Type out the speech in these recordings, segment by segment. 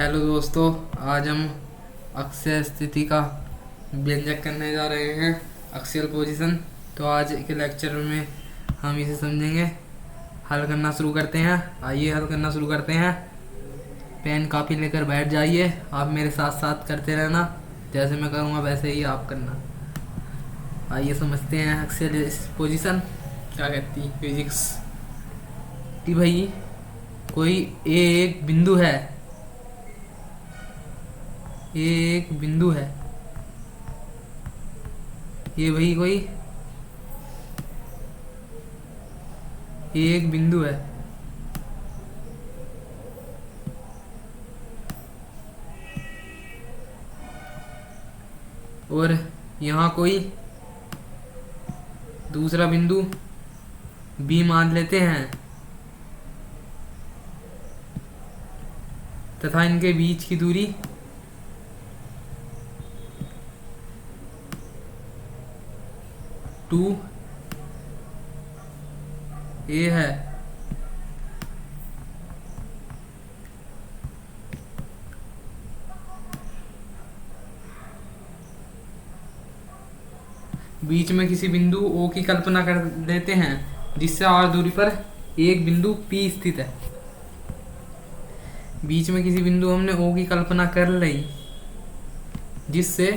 Hello दोस्तों, आज हम अक्षय स्थिति का व्यंजक करने जा रहे हैं, अक्षियल पोजीशन। तो आज के लेक्चर में हम इसे समझेंगे। हल करना शुरू करते हैं। आइए हल करना शुरू करते हैं। पेन कापी लेकर बैठ जाइए। आप मेरे साथ साथ करते रहना, जैसे मैं करूँगा वैसे ही आप करना। आइए समझते हैं अक्षियल पोजीशन क्या कहती है फिजिक्स। कि भाई कोई एक बिंदु है, ये एक बिंदु है, ये भाई कोई एक बिंदु है। और यहाँ कोई दूसरा बिंदु बी मान लेते हैं तथा इनके बीच की दूरी टू ए है। बीच में किसी बिंदु ओ की कल्पना कर लेते हैं जिससे आर दूरी पर एक बिंदु पी स्थित है। बीच में किसी बिंदु हमने ओ की कल्पना कर ली जिससे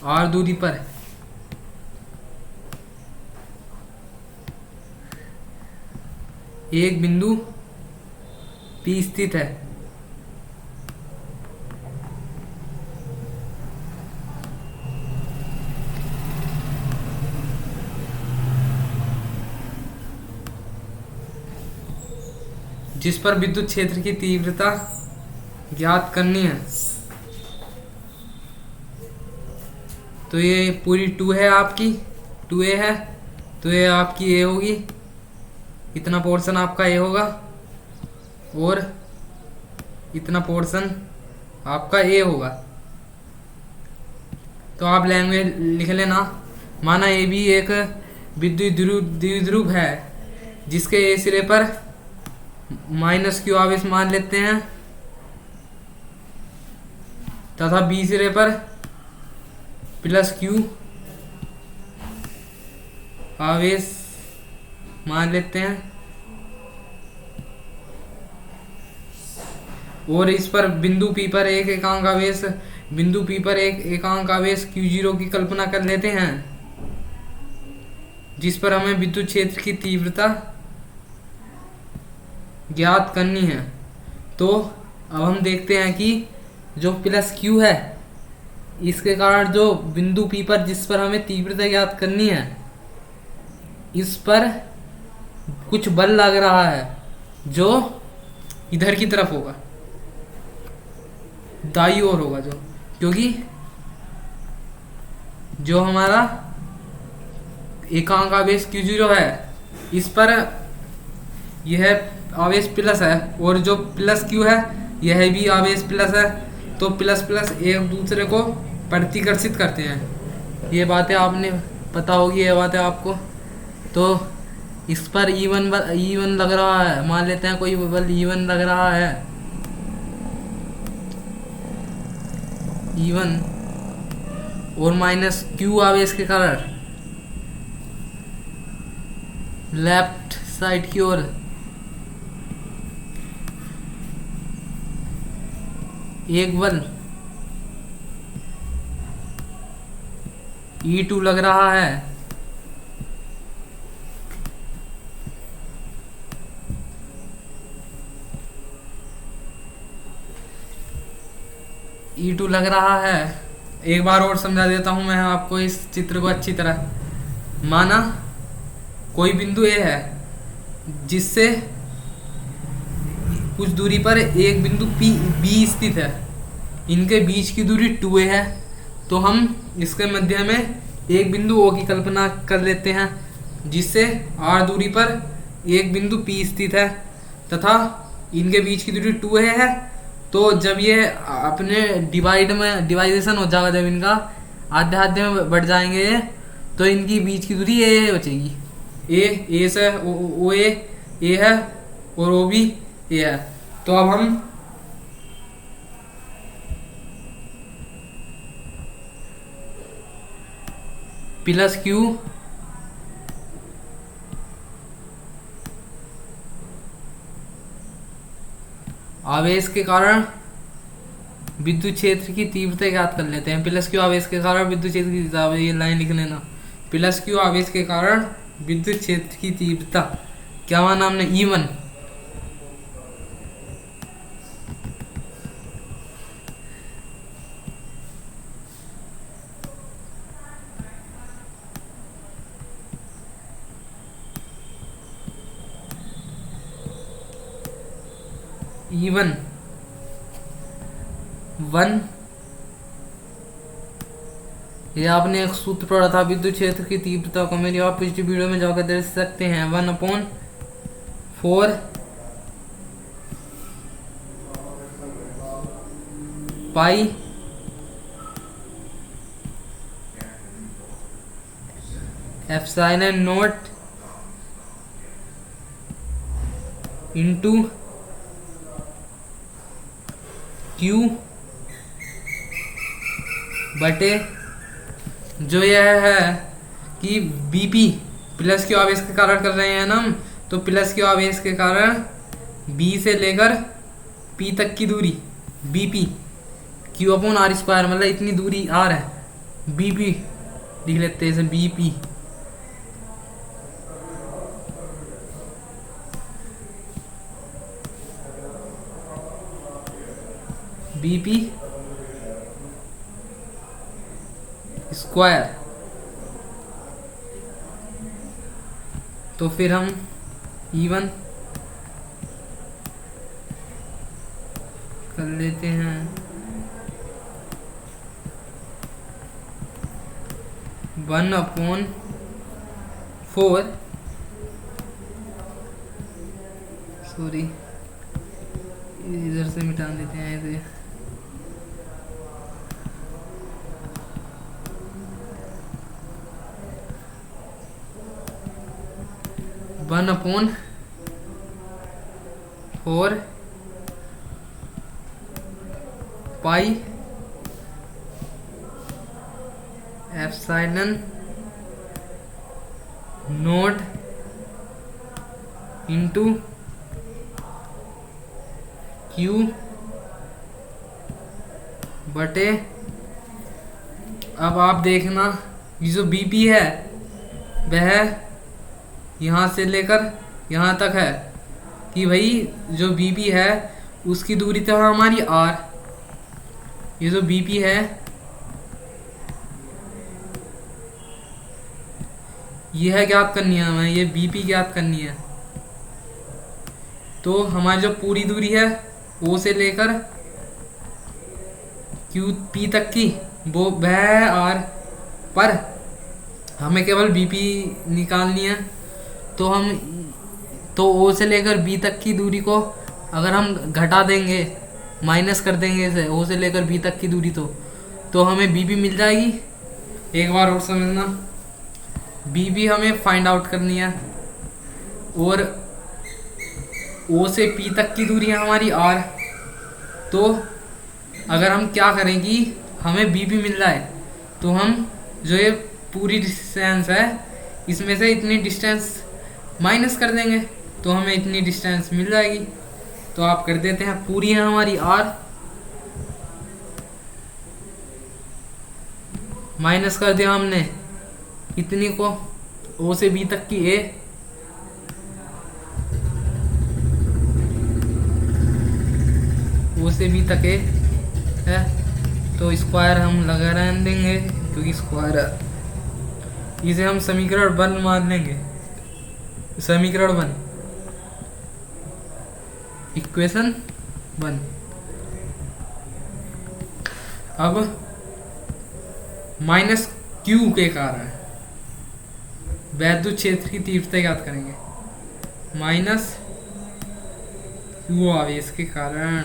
आर दूरी पर एक बिंदु पी स्थित है। जिस पर विद्युत क्षेत्र की तीव्रता ज्ञात करनी है। तो ये पूरी 2 है, आपकी 2a है, तो ये आपकी a होगी। इतना पोर्शन आपका a होगा और इतना पोर्शन आपका a होगा। तो आप लैंग्वेज लिख लेना। माना ए भी एक विद्युत द्विध्रुव है जिसके ए सिरे पर -q आवेश मान लेते हैं तथा बी सिरे पर +q आवेश मान लेते हैं और इस पर बिंदु P पर एक एकांक आवेश Q0 की कल्पना कर लेते हैं जिस पर हमें विद्युत क्षेत्र की तीव्रता ज्ञात करनी है। तो अब हम देखते हैं कि जो +q है इसके कारण जो बिंदु P पर जिस पर हमें तीव्रता ज्ञात करनी है इस पर कुछ बल लग रहा है जो इधर की तरफ होगा, दाईं ओर होगा। जो क्योंकि जो हमारा एकांक आवेश Q0 है इस पर यह आवेश प्लस है और जो +q है यह भी आवेश प्लस है। तो प्लस प्लस एक दूसरे को प्रतिकर्षित करते हैं। ये बातें आपने पता होगी, ये बातें आपको। तो इस पर E1 लग रहा है, मान लेते हैं कोई बल E1 लग रहा है। E1 और -q आवेश के कारण लेफ्ट साइड की ओर एक बल E2 लग रहा है। E2 लग रहा है। एक बार और समझा देता हूं मैं आपको इस चित्र को अच्छी तरह। माना कोई बिंदु A है जिससे कुछ दूरी पर एक बिंदु B स्थित है। इनके बीच की दूरी 2a है। तो हम इसके मध्य में एक बिंदु O की कल्पना कर लेते हैं जिससे R दूरी पर एक बिंदु P स्थित है तथा इनके बीच की दूरी 2a है। तो जब ये अपने डिवाइडेशन हो जाएगा, जब इनका आधे में बढ़ जाएंगे ये, तो इनकी बीच की दूरी a बचेगी। ए से ओ ए है और ओ भी ए है। तो अब हम प्लस क्यू आवेश के कारण विद्युत क्षेत्र की तीव्रता ज्ञात कर लेते हैं। प्लस क्यू आवेश के कारण विद्युत क्षेत्र की तीव्रता, ये लाइन लिख लेना। प्लस क्यू आवेश के कारण विद्युत क्षेत्र की तीव्रता क्या माना हमने, E1। E1 1, ये आपने एक सूत्र पढ़ा था विद्युत क्षेत्र की तीव्रता को, मेरी आप पिछली वीडियो में जाकर देख सकते हैं। 1/4 pi epsilon nought into Q बटे, जो यह है कि बीपी प्लस क्यू आवेश के कारण कर रहे हैं ना हम, तो प्लस क्यू आवेश के कारण बी से लेकर पी तक की दूरी BP Q upon R square, मतलब इतनी दूरी आर है, बीपी लिख लेते हैं इसे, बीपी। BP square. तो फिर हम E1 कर लेते हैं 1/4, सॉरी इधर से मिटा देते हैं इसे, 1/4 pi epsilon nought into Q बटे, अब आप देखना ये जो बीपी है वह यहाँ से लेकर यहाँ तक है कि भाई जो बीपी है उसकी दूरी तो है हमारी आर, ये जो बीपी है ये है ज्ञात करनी है हमें, ये बीपी ज्ञात करनी है। तो हमारी जो पूरी दूरी है ओ से लेकर क्यू पी तक की वो वह है आर, पर हमें केवल बीपी निकालनी है। तो ओ से लेकर बी तक की दूरी को अगर हम घटा देंगे, माइनस कर देंगे इसे, ओ से लेकर बी तक की दूरी, तो हमें बीपी मिल जाएगी। एक बार और समझना, बीपी हमें फाइंड आउट करनी है और ओ से पी तक की दूरी है हमारी आर। तो अगर हम क्या करेंगे, हमें बीपी मिल रहा है तो हम जो ये पूरी डिस्टेंस है इसमें से इतनी डिस्टेंस माइनस कर देंगे तो हमें इतनी डिस्टेंस मिल जाएगी। तो आप कर देते हैं, पूरी है हमारी आर, माइनस कर दिया हमने इतनी को ओ से बी तक की ए, ओ से बी तक ए है, तो स्क्वायर हम लगा रहने देंगे क्योंकि स्क्वायर इसे हम समीकरण 1 मान लेंगे, समीकरण 1, इक्वेशन 1। अब माइनस क्यू के कारण वैद्युत क्षेत्र की तीव्रता ज्ञात करेंगे। माइनस क्यू आवेश के कारण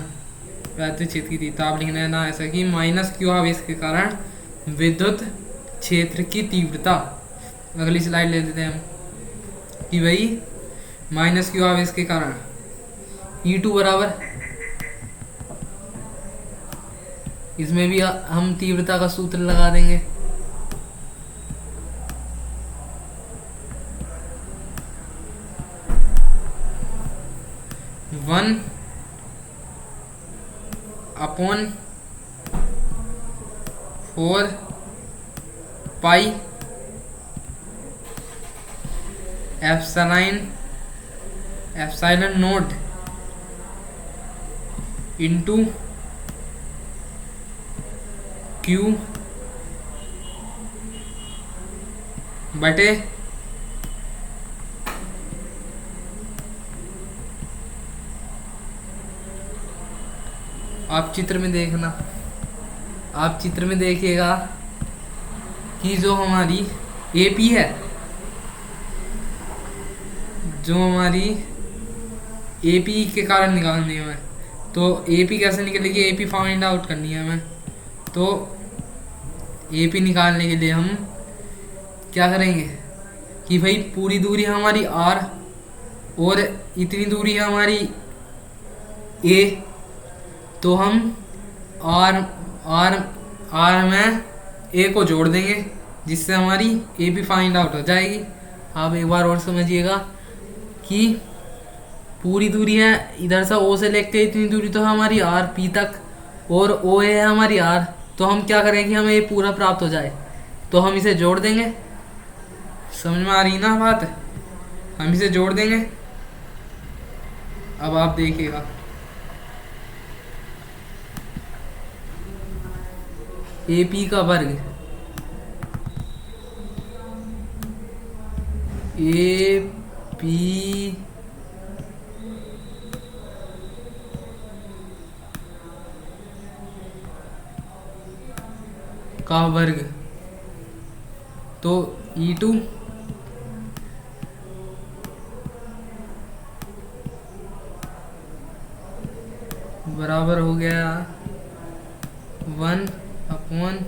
वैद्युत क्षेत्र की तीव्रता, आप लिखना है ना ऐसा कि माइनस क्यू आवेश के कारण विद्युत क्षेत्र की तीव्रता। अगली स्लाइड ले लेते हैं हम कि भाई माइनस क्यू आवेश के कारण E2 बराबर, इसमें भी हम तीव्रता का सूत्र लगा देंगे, 1 upon 4 pi epsilon note into Q बटे आप चित्र में देखना, आप चित्र में देखिएगा कि जो हमारी एपी है, जो हमारी एपी के कारण निकालनी है हमें, तो एपी कैसे निकलेगी, एपी फाइंड आउट करनी है हमें। तो एपी निकालने के लिए हम क्या करेंगे कि भाई पूरी दूरी है हमारी आर और इतनी दूरी है हमारी ए, तो हम आर आर आर में ए को जोड़ देंगे जिससे हमारी ए भी फाइंड आउट हो जाएगी। आप एक बार और समझिएगा कि पूरी दूरी है इधर से ओ से लेके इतनी दूरी तो है हमारी आर पी तक, और ओ ए है हमारी आर, तो हम क्या करेंगे हमें ये पूरा प्राप्त हो जाए तो हम इसे जोड़ देंगे। समझ में आ रही ना बात, हम इसे जोड़ देंगे। अब आप देखिएगा AP का वर्ग AP का वर्ग, तो E2 बराबर हो गया 1 upon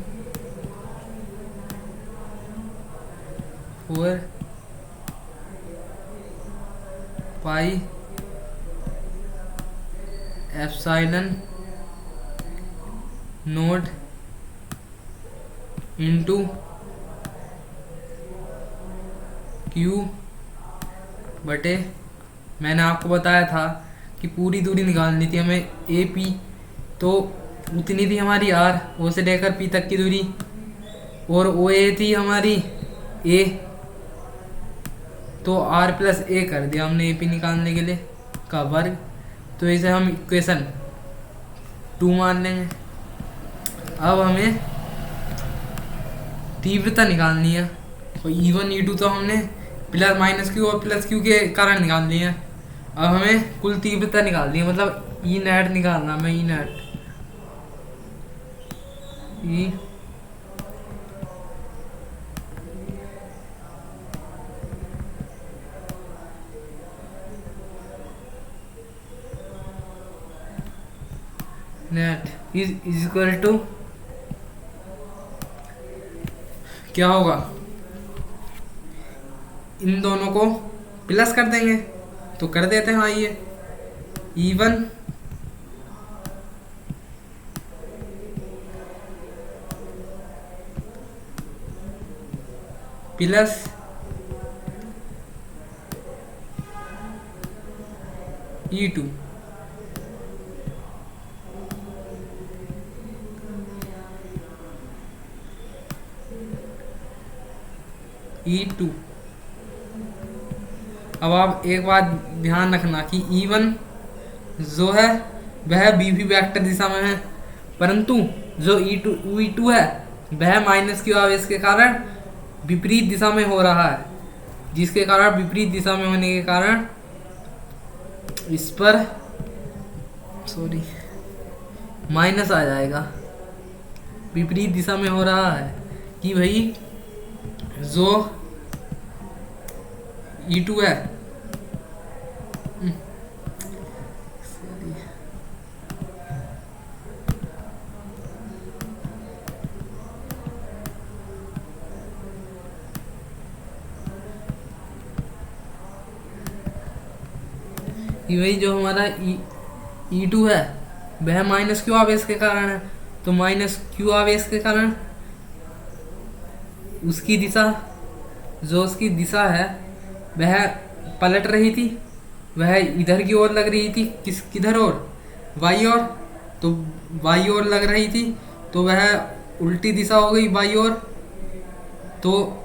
4 pi epsilon note into Q बटे, मैंने आपको बताया था कि पूरी दूरी निकालनी थी हमें AP, तो उतनी थी हमारी R, O से लेकर P तक की दूरी, और OA थी हमारी A, तो R प्लस A कर दिया हमने AP निकालने के लिए का वर्ग। तो इसे हम इक्वेशन 2 मान लेंगे। अब हमें तीव्रता निकालनी है, तो E1 E2 तो हमने प्लस माइनस क्यू और प्लस क्यू के कारण निकाल ली है। अब हमें कुल तीव्रता निकालनी है, मतलब ई नेट निकालना, हमें E net net is equal to क्या होगा, इन दोनों को प्लस कर देंगे, तो कर देते हैं। आइए E1 प्लस E2 E2। अब आप एक बात ध्यान रखना कि E1 जो है वह BP वेक्टर दिशा में है, परंतु जो E2 है वह माइनस क्यू आवेश के कारण विपरीत दिशा में हो रहा है, जिसके कारण विपरीत दिशा में होने के कारण इस पर माइनस आ जाएगा। विपरीत दिशा में हो रहा है कि भाई जो E2 है कि भाई जो हमारा E2 है वह माइनस क्यू आवेश के कारण है, तो माइनस क्यू आवेश के कारण उसकी दिशा, जो उसकी दिशा है वह पलट रही थी, वह इधर की ओर लग रही थी, किधर और, बाई ओर। तो बाई ओर लग रही थी तो वह उल्टी दिशा हो गई बाई ओर, तो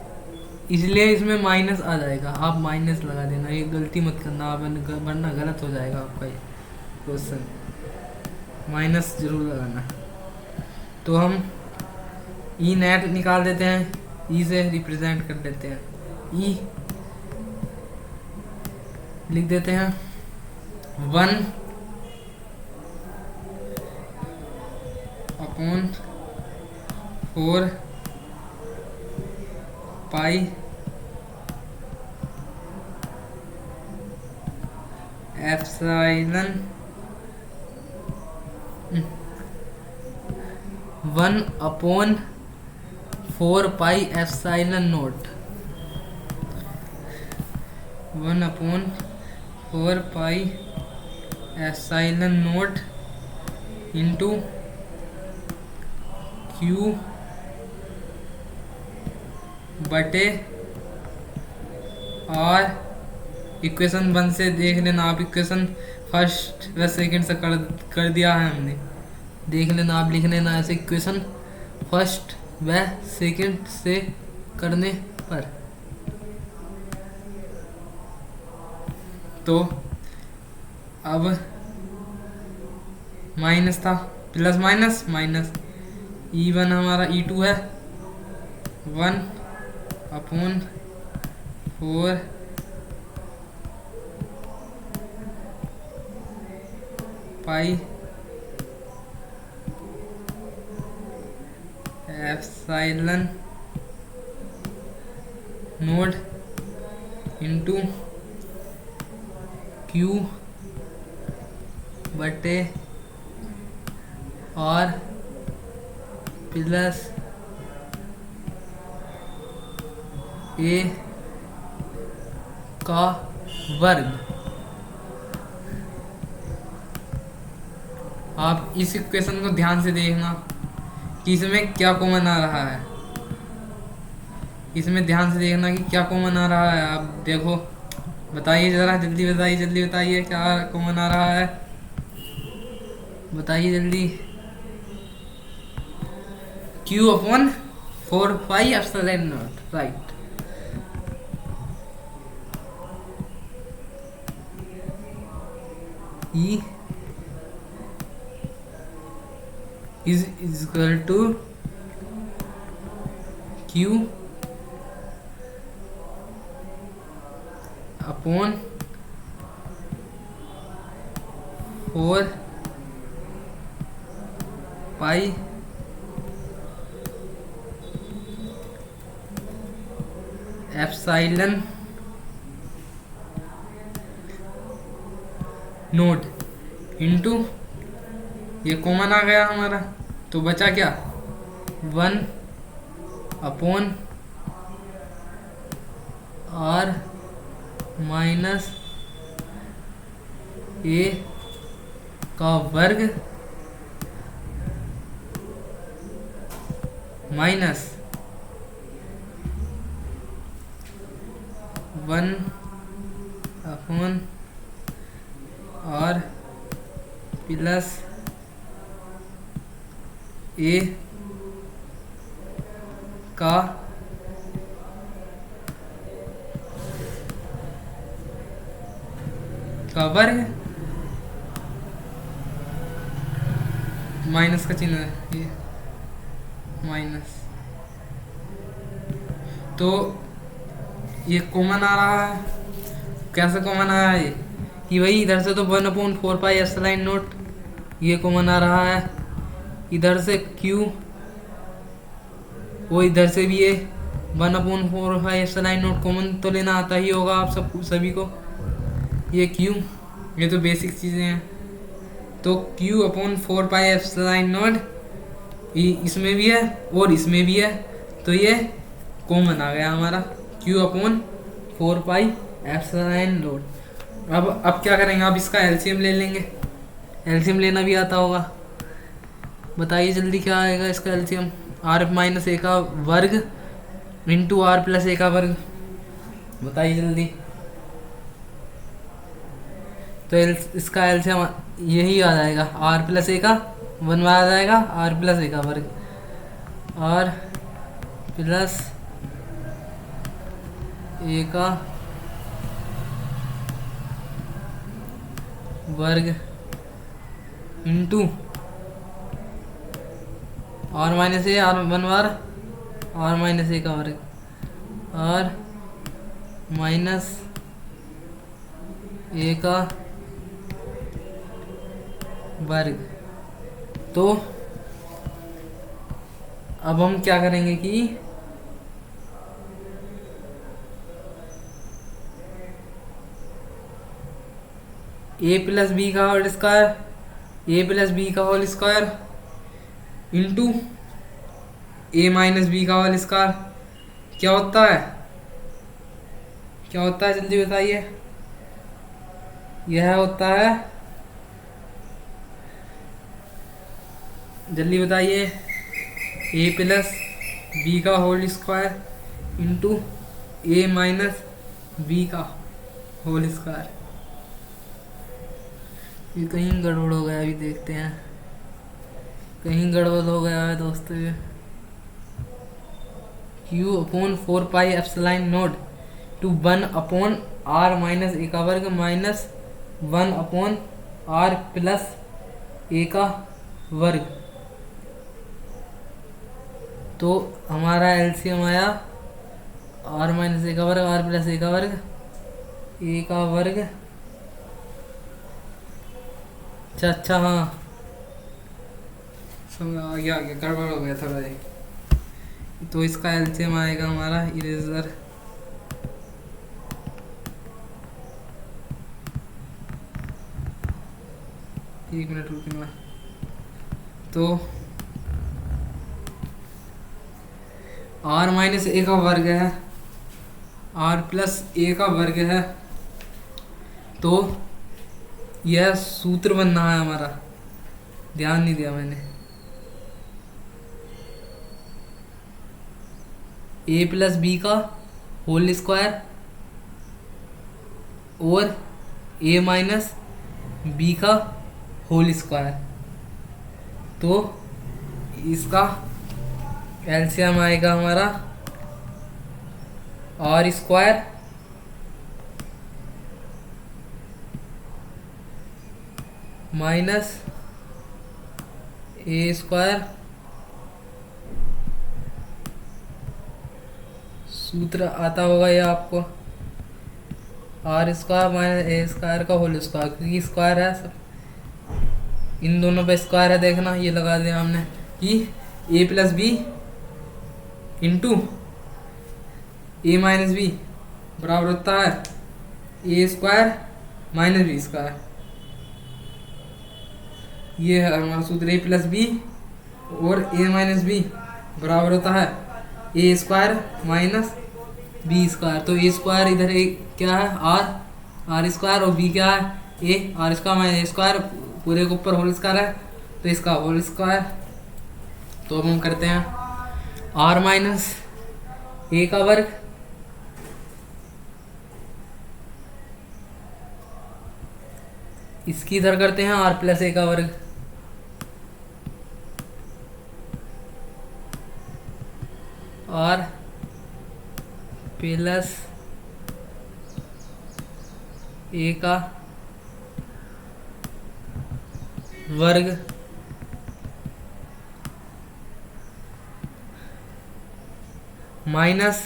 इसलिए इसमें माइनस आ जाएगा। आप माइनस लगा देना, ये गलती मत करना आप, वरना गलत हो जाएगा आपका ये क्वेश्चन। माइनस जरूर लगाना। तो हम ई नेट निकाल देते हैं, ई से रिप्रेजेंट कर देते हैं। ई लिख देते हैं 1/4 pi epsilon 1/4 pi epsilon not, 1/4 pi epsilon nought into Q बटे और इक्वेशन 1 से देख लेना आप, इक्वेशन फर्स्ट व सेकंड से कर दिया है हमने, देख लेना आप, लिख लेना ऐसे इक्वेशन फर्स्ट व सेकंड से करने पर। तो अब माइनस था, प्लस माइनस माइनस, E1 हमारा E2 है 1/4 पाई एप्सिलॉन नोट इंटू क्यू बटे और प्लस ए का वर्ग। आप इस इक्वेशन को ध्यान से देखना कि इसमें क्या कॉमन आ रहा है, इसमें ध्यान से देखना कि क्या कॉमन आ रहा है। आप देखो, बताइए ज़रा, जल्दी बताइए, जल्दी बताइए क्या कॉमन आ रहा है, बताइए जल्दी। Q/4 pi epsilon not, right. E is equal to Q upon 4 pi epsilon note into, ये कॉमन आ गया हमारा, तो बचा क्या 1/r माइनस ए का वर्ग माइनस 1/r प्लस ए का वर्ग, माइनस का चिन्ह है ये माइनस, तो ये कॉमन आ रहा है। कैसे कॉमन आ रहा है ये, कि भाई इधर से तो 1/4 पाई एप्सिलॉन नोट ये कॉमन आ रहा है, इधर से Q, वो इधर से भी है 1/4 पाई एप्सिलॉन नोट कॉमन तो लेना आता ही होगा आप सब सभी को। ये Q, ये तो बेसिक चीज़ें हैं। तो Q/4 पाई एप्सिलॉन नोट इसमें भी है और इसमें भी है, तो ये कॉमन आ गया हमारा Q/4 पाई एप्सिलॉन नोट। अब क्या करेंगे, अब इसका एलसीएम ले लेंगे, एलसीएम लेना भी आता होगा, बताइए जल्दी क्या आएगा इसका एलसीएम। r माइनस ए का वर्ग इंटू r प्लस ए का वर्ग, बताइए जल्दी। तो इसका एलसीएम यही आ जाएगा, आर प्लस ए का 1 आ जाएगा, आर प्लस ए का वर्ग, आर प्लस ए का वर्ग into r minus a, r 1 बार आर माइनस ए का वर्ग, आर माइनस ए का वर्ग। तो अब हम क्या करेंगे कि ए प्लस बी का होल स्क्वायर, ए प्लस बी का होल स्क्वायर इंटू ए माइनस बी का होल स्क्वायर क्या होता है, क्या होता है जल्दी बताइए। यह होता है, जल्दी बताइए, ए प्लस बी का होल स्क्वायर इंटू ए माइनस बी का होल स्क्वायर। ये कहीं गड़बड़ हो गया, अभी देखते हैं, कहीं गड़बड़ हो गया है दोस्तों। ये q upon 4 pi epsilon naught to 1 upon r minus a का वर्ग minus 1 upon r plus a का वर्ग। तो हमारा एलसीएम आया आर माइनस ए का वर्ग, आर प्लस ए का वर्ग, ए का वर्ग। अच्छा हाँ, समझ आ गया, गड़बड़ हो गया थोड़ा ये। तो इसका एलसीएम आएगा हमारा इरेजर, एक मिनट रुकना। तो आर माइनस ए का वर्ग है, आर प्लस ए का वर्ग है, तो यह सूत्र बनना है हमारा, ध्यान नहीं दिया मैंने। ए प्लस बी का होल स्क्वायर और ए माइनस बी का होल स्क्वायर। तो इसका एलसीएम आएगा हमारा आर स्क्वायर माइनस ए स्क्वायर, सूत्र आता होगा ये आपको, आर स्क्वायर माइनस ए स्क्वायर का होल स्क्वायर, क्योंकि स्क्वायर है सब, इन दोनों पे स्क्वायर है, देखना ये लगा दिया हमने कि ए प्लस बी इंटू ए माइनस बी बराबर होता है a square minus B square. ये है हमारा सूत्र, ए प्लस बी और ए माइनस बी बराबर होता है a square minus B square. तो ए स्क्वायर इधर क्या है आर स्क्वायर, और बी क्या है a, r square minus A square, पूरे के ऊपर होल स्क्वायर है, तो इसका होल स्क्वायर। तो अब हम करते हैं आर माइनस ए का वर्ग इसकी इधर करते हैं आर प्लस ए का वर्ग, आर प्लस ए का वर्ग माइनस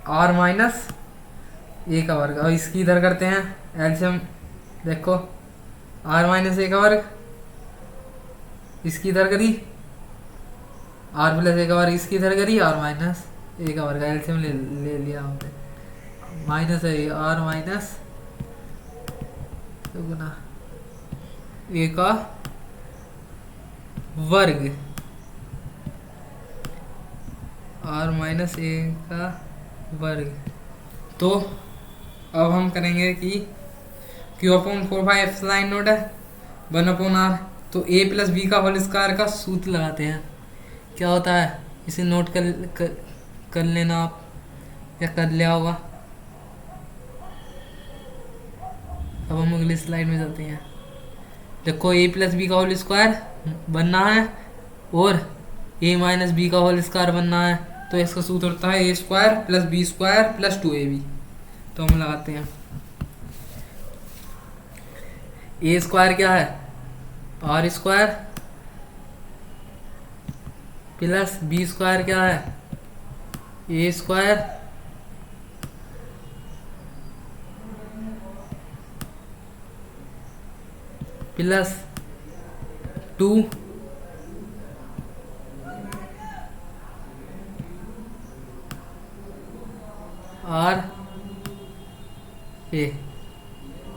आर माइनस ए का वर्ग। और इसकी इधर करते हैं एलसीएम, देखो आर माइनस ए का वर्ग इसकी इधर करी, आर प्लस ए का वर्ग इसकी इधर करी, आर माइनस ए का वर्ग एलसीएम ले लिया हमने, माइनस है आर माइनस गुना ए का वर्ग, आर माइनस ए का वर्ग। तो अब हम करेंगे कि Q upon 4 by epsilon note है 1 अपॉन आर, तो ए प्लस बी का होल स्क्वायर का सूत्र लगाते हैं। क्या होता है इसे नोट कर लेना आप, या कर लिया होगा। अब हम अगली स्लाइड में चलते हैं। देखो ए प्लस बी का होल स्क्वायर बनना है और ए माइनस बी का होल स्क्वायर बनना है, तो इसका सूत्र होता है a square plus b square plus 2ab। तो हम लगाते हैं। ए स्क्वायर क्या है? R square plus b square क्या है? A square plus 2 are a,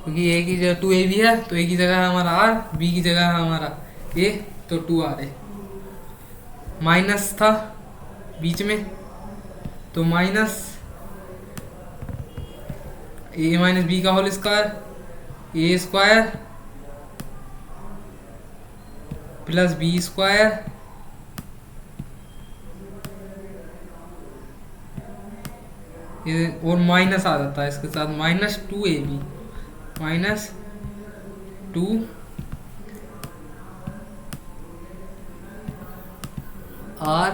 क्योंकि ए की जगह 2ab है तो ए की जगह है हमारा आर, बी की जगह है हमारा ए, तो 2r माइनस था बीच में, तो माइनस ए माइनस बी का होल स्क्वायर ए स्क्वायर प्लस बी स्क्वायर ये, और माइनस आ जाता है इसके साथ minus 2ab minus 2 R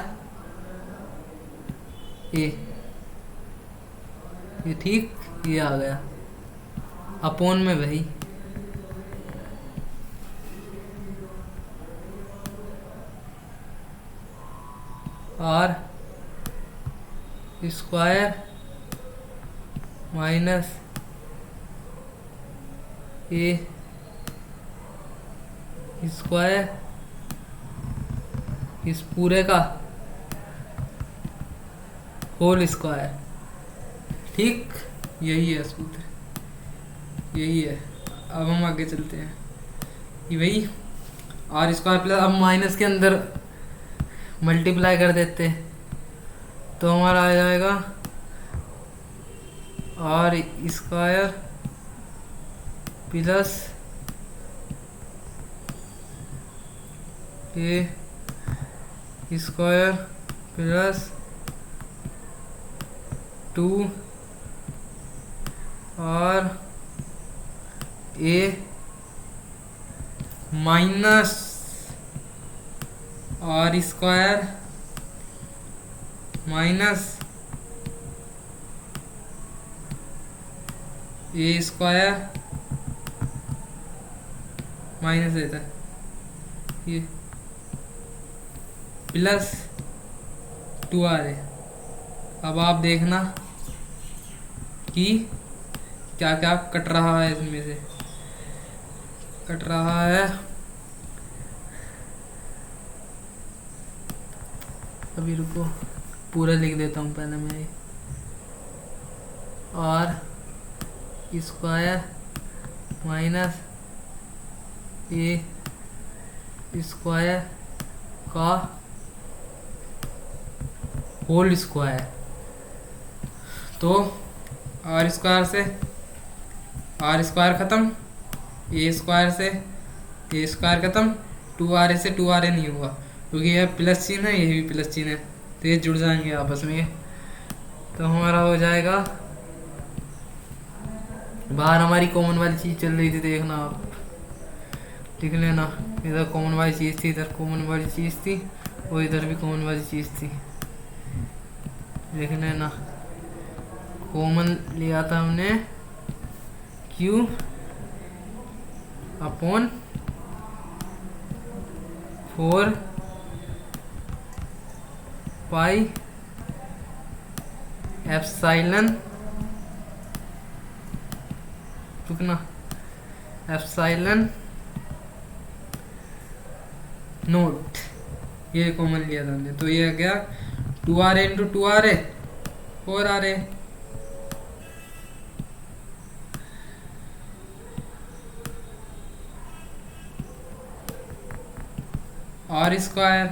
A, ये ठीक, ये आ गया अपोन में वही। आर स्क्वायर माइनस ए स्क्वायर इस पूरे का होल स्क्वायर। ठीक, यही है सूत्र, यही है। अब हम आगे चलते हैं। ये वही आर स्क्वायर प्लस, अब माइनस के अंदर मल्टीप्लाई कर देते हैं तो हमारा आ जाएगा R square plus A square plus 2 are A minus R square minus A square minus देता है ये प्लस 2r है। अब आप देखना कि क्या क्या कट रहा है, इसमें से कट रहा है। अभी रुको, पूरा लिख देता हूँ पहले मैं। आर स्क्वायर माइनस ए स्क्वायर का होल स्क्वायर, तो आर स्क्वायर से आर स्क्वायर ख़त्म, ए स्क्वायर से ए स्क्वायर ख़त्म, 2r से 2r नहीं हुआ क्योंकि यह प्लस चिन्ह है, यह भी प्लस चिन्ह है, तो ये जुड़ जाएंगे आपस में। तो हमारा हो जाएगा, बाहर हमारी कॉमन वाली चीज़ चल रही थी, देखना आप लिख लेना। इधर कॉमन वाली चीज़ थी, इधर कॉमन वाली चीज़ थी, और इधर भी कॉमन वाली चीज़ थी, देख लेना। कॉमन लिया था हमने Q अपॉन 4 पाई एप्सिलॉन, रुकना, एप्सिलॉन नोट, ये कॉमन लिया था हमने। तो ये आ गया 2r into 2r 4r R square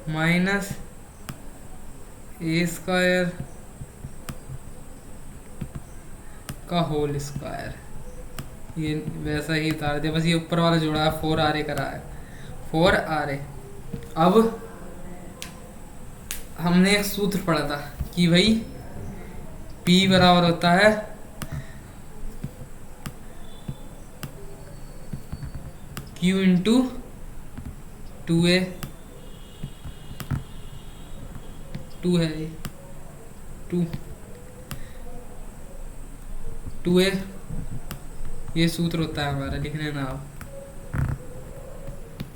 minus ए स्क्वायर का होल स्क्वायर, ये वैसा ही उतार दिया, बस ये ऊपर वाला जोड़ा है 4r करा है, 4 RA। अब हमने एक सूत्र पढ़ा था कि भाई P बराबर होता है Q इंटू 2A, 2 है ये 2A, ये सूत्र होता है हमारा, लिखने ना आप।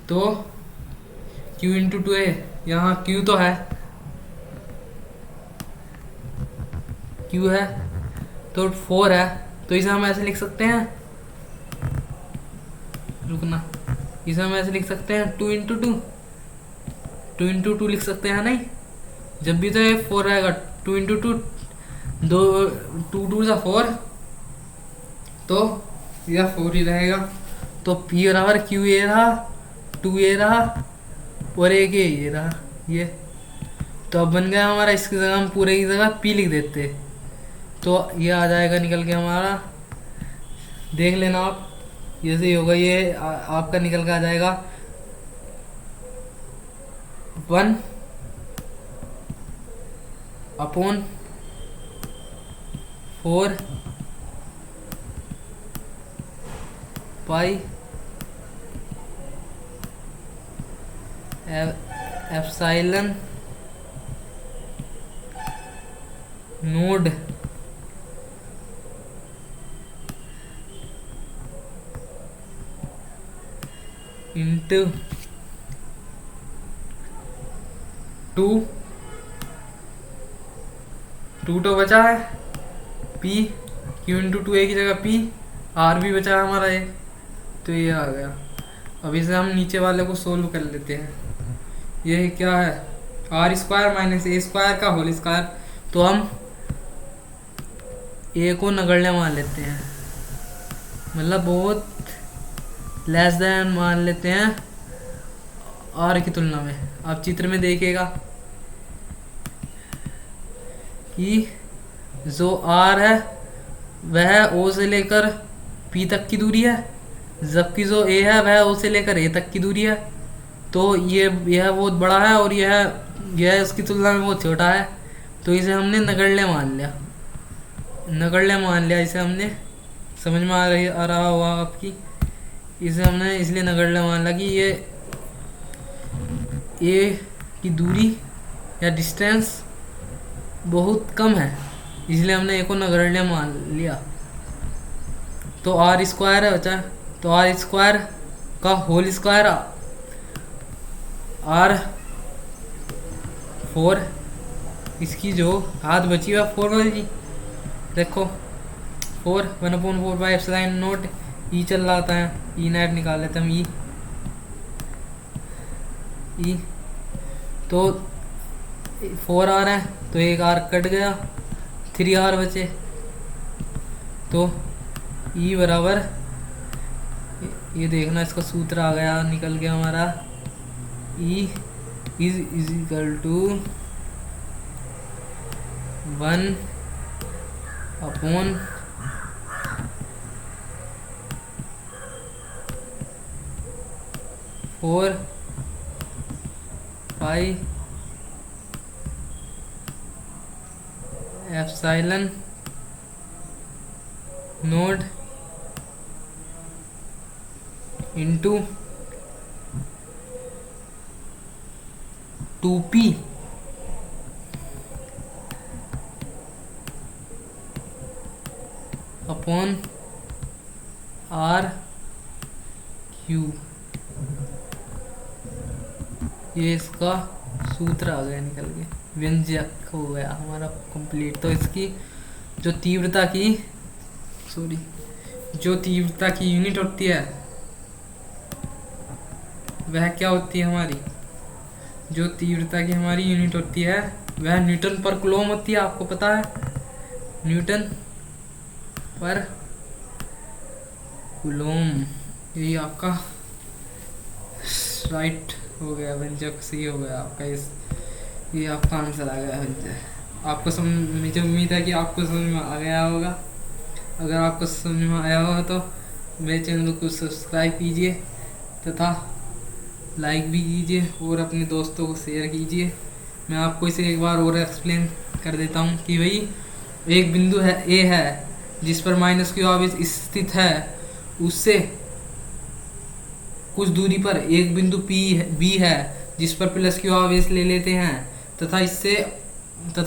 तो Q इंटू 2A, यहाँ Q तो है, Q है तो 4 है, तो इसे हम ऐसे लिख सकते हैं, रुकना, इसे हम ऐसे लिख सकते हैं 2 इंटू 2 लिख सकते हैं नहीं, जब भी तो ये 4 रहेगा 2 इंटू 2, 2 4, तो यह 4 ही रहेगा। तो P बराबर Q ये रहा, 2A रहा और एक ये रहा ये। तो अब बन गया हमारा, इसकी जगह हम पूरे की जगह P लिख देते, तो ये आ जाएगा निकल के हमारा, देख लेना आप, जैसे ही होगा ये आपका निकल के आ जाएगा 1 upon 4 pi epsilon nought into 2 तो बचा है P, Q इंटू 2A की जगह P, R भी बचा है हमारा एक, तो ये आ गया। अब इसे हम नीचे वाले को सोल्व कर लेते हैं। ये क्या है, R square minus A square का होल स्क्वायर, तो हम A को नगण्य मान लेते हैं, मतलब बहुत लेस देन मान लेते हैं R की तुलना में। आप चित्र में देखिएगा कि जो R है वह O से लेकर P तक की दूरी है, जबकि जो A है वह O से लेकर A तक की दूरी है। तो यह बहुत बड़ा है और यह इसकी तुलना में बहुत छोटा है, तो इसे हमने नगण्य मान लिया, इसे हमने, समझ में आ रहा होगा आपकी, इसे हमने इसलिए नगण्य मान लिया कि ये A की दूरी या डिस्टेंस बहुत कम है, इसलिए हमने A को नगण्य मान लिया। तो R स्क्वायर है बचा, तो R स्क्वायर का होल स्क्वायर R4, इसकी जो हाथ बची हुआ 4 बची, देखो 4 1/4 बाई एप्सिलॉन नोट, ई चल रहा था, ई नेट निकाल लेते हम, ई तो 4 R है, तो एक R कट गया, 3 R बचे, तो ई बराबर, ये देखना इसका सूत्र आ गया, निकल गया हमारा, E is equal to 1 upon 4 pi epsilon nought into 2P upon RQ, ये इसका सूत्र आ गया निकल के, व्यंजक हो गया हमारा कंप्लीट। तो इसकी जो तीव्रता की यूनिट होती है वह क्या होती है हमारी, जो तीव्रता की हमारी यूनिट होती है वह न्यूटन पर कूलम होती है, आपको पता है, न्यूटन पर कूलम, यही आपका राइट हो गया, व्यंजक सही हो गया आपका, ये आपका आंसर आ गया व्यंजक। आपको मुझे उम्मीद है कि आपको समझ में आ गया होगा। अगर आपको समझ में आया होगा तो मेरे चैनल को सब्सक्राइब कीजिए तथा लाइक भी कीजिए और अपने दोस्तों को शेयर कीजिए। मैं आपको इसे एक बार और एक्सप्लेन कर देता हूँ कि भाई एक बिंदु है ए है जिस पर माइनस क्यू आवेश स्थित है, उससे कुछ दूरी पर एक बिंदु पी बी है जिस पर प्लस क्यू आवेश ले लेते हैं तथा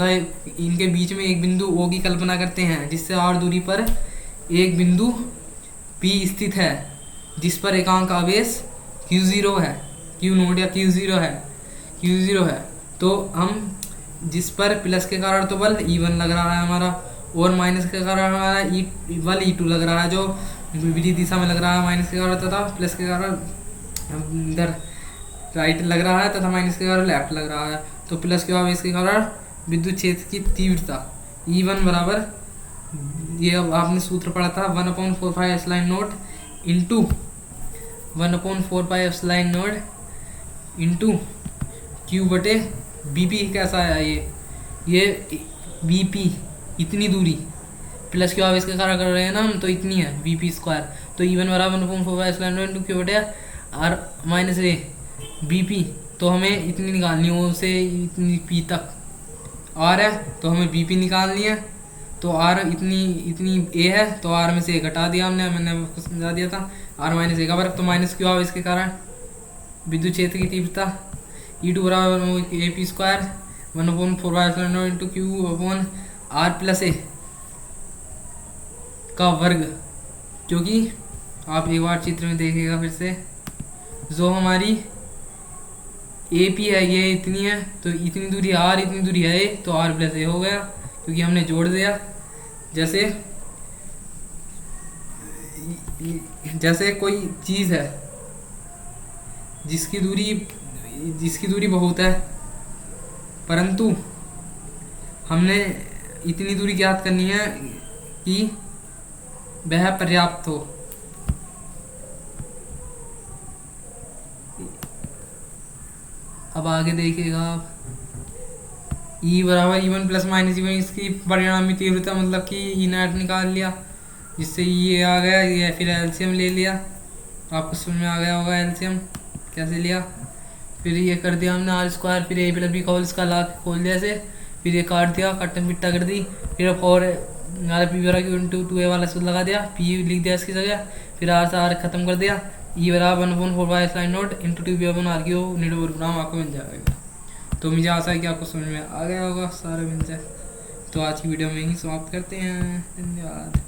इनके बीच में एक बिंदु ओ की कल्पना करते हैं जिससे आर दूरी पर एक बिंदु पी स्थित है जिस पर एकांक आवेश Q0 है, Q0 या Q0 है। तो हम जिस पर प्लस के कारण तो बल E1 लग रहा है हमारा और माइनस के कारण हमारा बल E2 लग रहा है, जो विपरीत दिशा में लग रहा है माइनस के कारण, तथा प्लस के कारण इधर राइट लग रहा है तथा माइनस के कारण लेफ्ट लग रहा है। तो प्लस के आवेश के कारण विद्युत क्षेत्र की तीव्रता E1 बराबर, ये अब आपने सूत्र पढ़ा था 1/4 epsilon nought into 1/4 epsilon nought into Q बटे बीपी। कैसा है ये बीपी इतनी दूरी प्लस क्यू आवेश के कारण कर रहे हैं ना हम, तो इतनी है बीपी स्क्वायर। तो E1 बराबर 1/4 एप्सिलॉन नॉट इंटू क्यू बटे आर माइनस ए बीपी। तो हमें इतनी निकालनी है, से इतनी पी तक आर है तो हमें बीपी निकालनी है। तो आर इतनी ए है तो आर में से ए घटा दिया मैंने आपको समझा दिया था, आर माइनस ए का वर्ग। तो माइनस क्यू आवेश के कारण विद्युत क्षेत्र की तीव्रता E2 बराबर a p square 1/4 into q upon r plus a का वर्ग, जो कि आप एक बार चित्र में देखिएगा फिर से। जो हमारी ए पी है ये इतनी है तो इतनी दूरी आर, इतनी दूरी है ए, तो आर प्लस ए हो गया क्योंकि हमने जोड़ दिया। जैसे कोई चीज़ है जिसकी दूरी बहुत है, परंतु हमने इतनी दूरी ज्ञात करनी है कि वह पर्याप्त हो। अब आगे देखिएगा आप, E बराबर E1 प्लस माइनस E1, इसकी परिणामी तीव्रता मतलब कि E नॉट निकाल लिया, जिससे ये आ गया, ये फिर एलसीएम ले लिया। आपको समझ में आ गया होगा एलसीएम कैसे लिया। फिर ये कर दिया हमने आर स्क्वायर, फिर ए प्लस बी का होल इसका ला खोल दिया ऐसे, फिर ये काट दिया, कट्टन पिट्टा कर दी, फिर और पी बराबर क्यू इंटू 2a वाला सूत्र लगा दिया, पी लिख दिया इसकी जगह, फिर आर से आर खत्म कर दिया। E बराबर 1/4 epsilon nought into 2b upon R Q नीडो प्रोग्राम आपको मिल जाएगा। तो मुझे आशा है कि आपको समझ में आ गया होगा सारे व्यंजक। तो आज की वीडियो में ही समाप्त करते हैं। धन्यवाद।